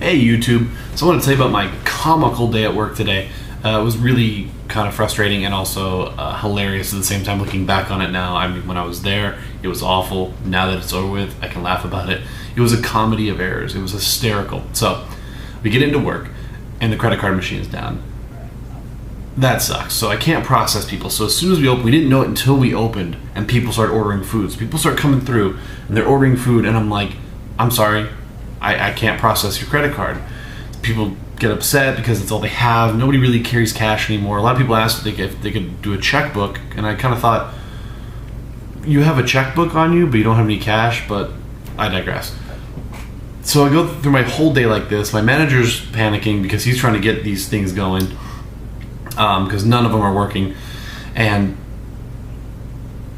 Hey YouTube. So I want to tell you about my comical day at work today. It was really kind of frustrating and also hilarious at the same time looking back on it now. I mean, when I was there, it was awful. Now that it's over with, I can laugh about it. It was a comedy of errors. It was hysterical. So we get into work and the credit card machine is down. That sucks. So I can't process people. So as soon as we opened, we didn't know it until we opened and people start ordering food. So people start coming through and they're ordering food and I'm like, I'm sorry, I can't process your credit card. People get upset because it's all they have. Nobody really carries cash anymore. A lot of people asked if they could do a checkbook, and I kind of thought, you have a checkbook on you, but you don't have any cash, but I digress. So I go through my whole day like this. My manager's panicking because he's trying to get these things going because none of them are working, and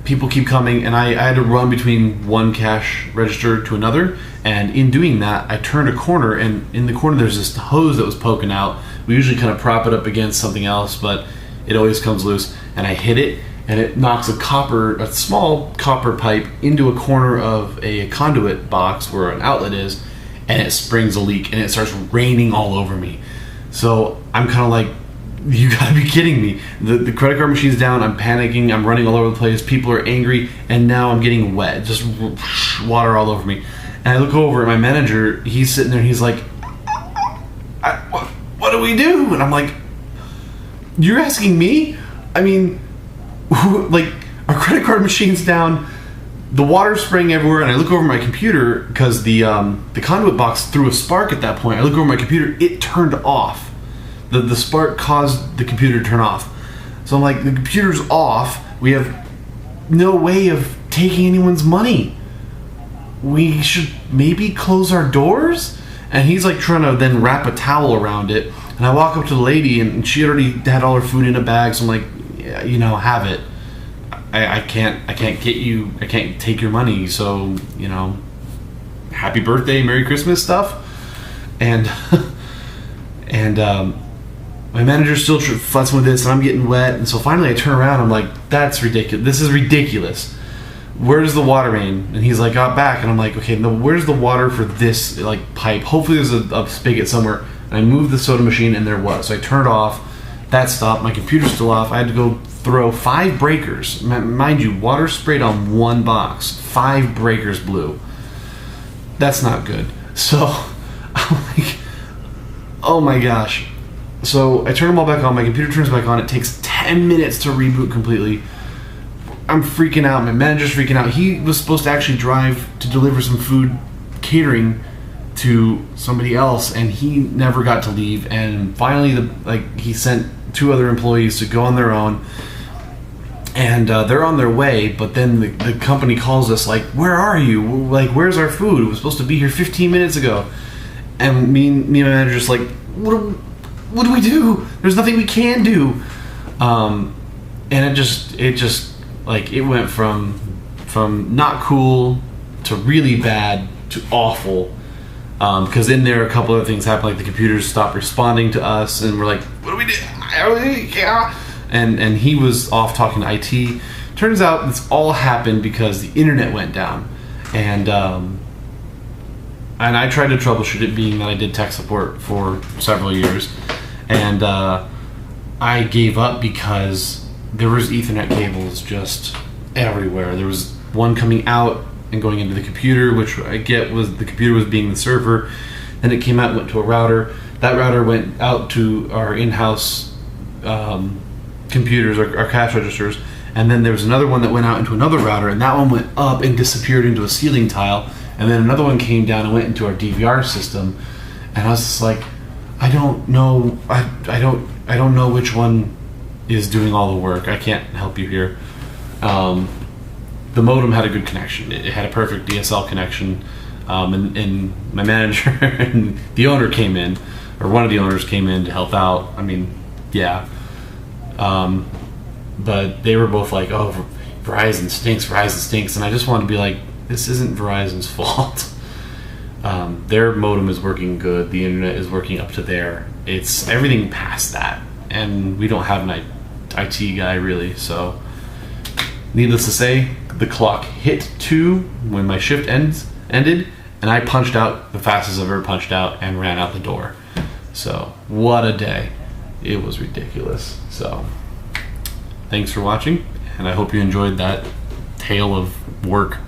people keep coming, and I had to run between one cash register to another, and in doing that I turned a corner, and in the corner there's this hose that was poking out. We usually kind of prop it up against something else, but it always comes loose, and I hit it and it knocks a small copper pipe into a corner of a conduit box where an outlet is, and it springs a leak and it starts raining all over me. So I'm kind of like, you gotta be kidding me. The credit card machine's down, I'm panicking, I'm running all over the place, people are angry, and now I'm getting wet, just water all over me. And I look over at my manager, he's sitting there and he's like, what do we do? And I'm like, you're asking me? I mean, like, our credit card machine's down, the water's spraying everywhere, and I look over my computer, because the conduit box threw a spark at that point. I look over my computer, it turned off. The spark caused the computer to turn off. So I'm like, the computer's off. We have no way of taking anyone's money. We should maybe close our doors? And he's like trying to then wrap a towel around it. And I walk up to the lady and she already had all her food in a bag. So I'm like, yeah, you know, have it. I can't take your money. So, you know, happy birthday, Merry Christmas stuff. And, my manager's still fussing with this, and I'm getting wet, and so finally I turn around, I'm like, that's ridiculous. This is ridiculous. Where's the water main? And he's like, got back, and I'm like, okay, where's the water for this like pipe? Hopefully there's a spigot somewhere. And I moved the soda machine, and there was. So I turned it off, that stopped, my computer's still off. I had to go throw 5 breakers. Mind you, water sprayed on one box. 5 breakers blew. That's not good. So I'm like, oh my gosh. So I turn them all back on, my computer turns back on, it takes 10 minutes to reboot completely. I'm freaking out, my manager's freaking out. He was supposed to actually drive to deliver some food catering to somebody else, and he never got to leave, and finally he sent 2 other employees to go on their own, and they're on their way, but then the company calls us like, where are you? Like, where's our food? It was supposed to be here 15 minutes ago. And me and my manager's like, what do we do? There's nothing we can do. And it just like, it went from not cool to really bad to awful. Because in there a couple of things happened, like the computers stopped responding to us, and we're like, what do we do? And he was off talking to IT. Turns out this all happened because the internet went down, and I tried to troubleshoot it, being that I did tech support for several years. And I gave up because there was Ethernet cables just everywhere. There was one coming out and going into the computer, which I get was the computer was being the server. Then it came out and went to a router. That router went out to our in-house computers, our cash registers. And then there was another one that went out into another router, and that one went up and disappeared into a ceiling tile. And then another one came down and went into our DVR system. And I was just like, I don't know. I don't know which one is doing all the work. I can't help you here. The modem had a good connection. It had a perfect DSL connection, and my manager and the owner came in, or one of the owners came in to help out. I mean, yeah. But they were both like, "Oh, Verizon stinks," and I just wanted to be like, this isn't Verizon's fault. Their modem is working good. The internet is working up to there. It's everything past that, and we don't have an IT guy really. So, needless to say, the clock hit 2 when my shift ended, And I punched out the fastest I've ever punched out and ran out the door. So, what a day. It was ridiculous. So, thanks for watching, and I hope you enjoyed that tale of work.